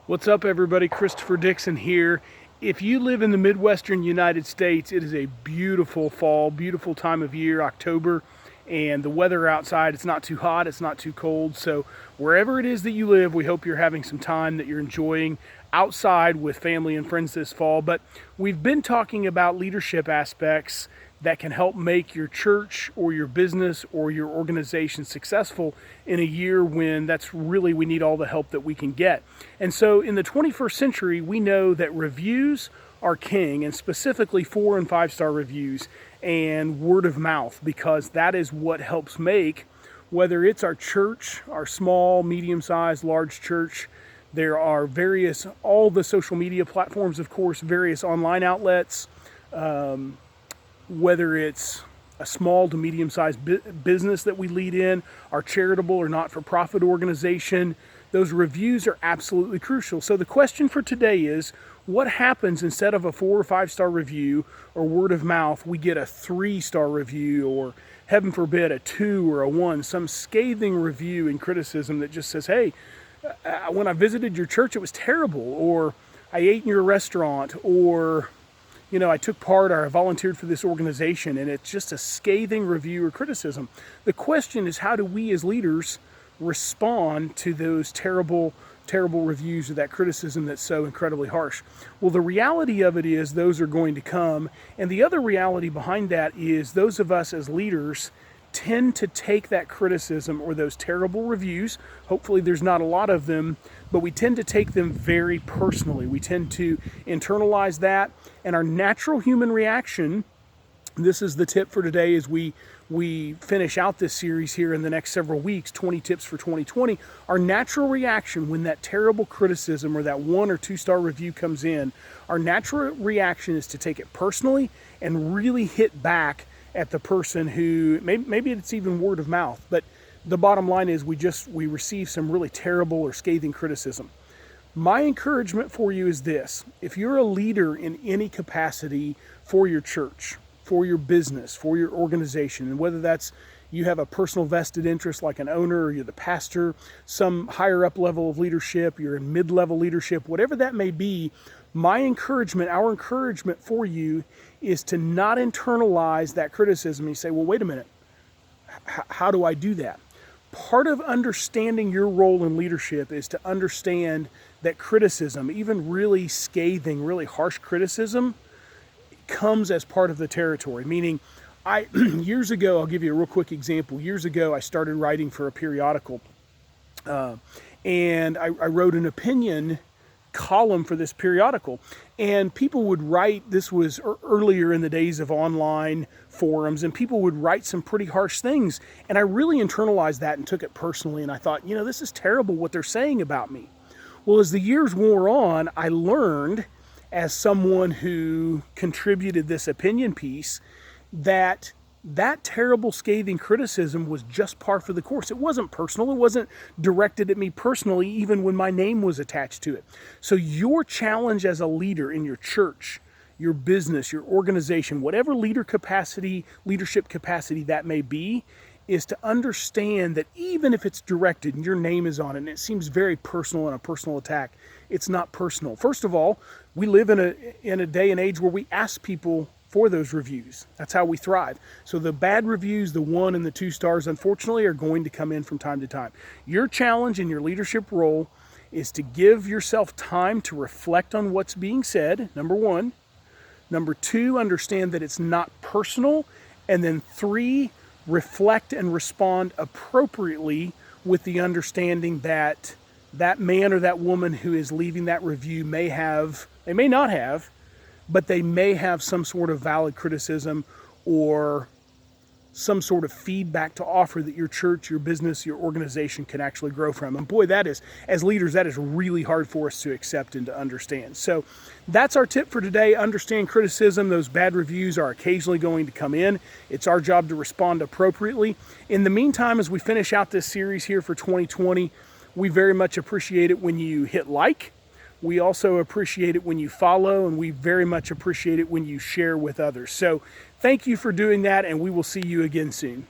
What's up, everybody? Christopher Dixon here. If you live in the Midwestern United States, it is a beautiful fall, beautiful time of year, October, and the weather outside, it's not too hot, it's not too cold. So wherever it is that you live, we hope you're having some time that you're enjoying outside with family and friends this fall. But we've been talking about leadership aspects that can help make your church or your business or your organization successful in a year when that's really, we need all the help that we can get. And so in the 21st century, we know that reviews are king, and specifically 4- and 5-star reviews and word of mouth, because that is what helps make, whether it's our church, our small, medium-sized, large church. There are all the social media platforms, of course, various online outlets, whether it's a small to medium-sized business that we lead in, our charitable or not-for-profit organization. Those reviews are absolutely crucial. So the question for today is, what happens instead of a 4- or 5-star review or word of mouth, we get a 3-star review, or heaven forbid a 2 or a 1, some scathing review and criticism that just says, hey, when I visited your church, it was terrible, or I ate in your restaurant, or I took part or I volunteered for this organization, and it's just a scathing review or criticism. The question is, how do we as leaders respond to those terrible reviews or that criticism that's so incredibly harsh? Well, the reality of it is those are going to come. And the other reality behind that is those of us as leaders tend to take that criticism or those terrible reviews, hopefully there's not a lot of them, but we tend to take them very personally. We tend to internalize that, and our natural human reaction, this is the tip for today as we finish out this series here in the next several weeks, 20 tips for 2020. Our natural reaction when that terrible criticism or that 1- or 2-star review comes in, our natural reaction is to take it personally and really hit back at the person who, maybe it's even word of mouth, but the bottom line is we receive some really terrible or scathing criticism. My encouragement for you is this: if you're a leader in any capacity for your church, for your business, for your organization, and whether that's you have a personal vested interest like an owner, or you're the pastor, some higher up level of leadership, you're in mid-level leadership, whatever that may be, our encouragement for you is to not internalize that criticism. You say, well, wait a minute, how do I do that? Part of understanding your role in leadership is to understand that criticism, even really scathing, really harsh criticism, comes as part of the territory. Meaning, years ago, I'll give you a real quick example. Years ago, I started writing for a periodical, and I wrote an opinion column for this periodical, and people would write, this was earlier in the days of online forums, and people would write some pretty harsh things, and I really internalized that and took it personally, and I thought, this is terrible what they're saying about me. Well, as the years wore on, I learned, as someone who contributed this opinion piece, that terrible scathing criticism was just par for the course. It wasn't personal. It wasn't directed at me personally, even when my name was attached to it. So your challenge as a leader in your church, your business, your organization, whatever leadership capacity that may be, is to understand that even if it's directed and your name is on it and it seems very personal and a personal attack, it's not personal. First of all, we live in a day and age where we ask people for those reviews. That's how we thrive. So the bad reviews, the 1 and the 2 stars, unfortunately, are going to come in from time to time. Your challenge in your leadership role is to give yourself time to reflect on what's being said, number 1. Number 2, understand that it's not personal. And then 3, reflect and respond appropriately with the understanding that that man or that woman who is leaving that review may not have, but they may have some sort of valid criticism or some sort of feedback to offer that your church, your business, your organization can actually grow from. And boy, as leaders, that is really hard for us to accept and to understand. So that's our tip for today. Understand criticism. Those bad reviews are occasionally going to come in. It's our job to respond appropriately. In the meantime, as we finish out this series here for 2020, we very much appreciate it when you hit like. We also appreciate it when you follow, and we very much appreciate it when you share with others. So thank you for doing that, and we will see you again soon.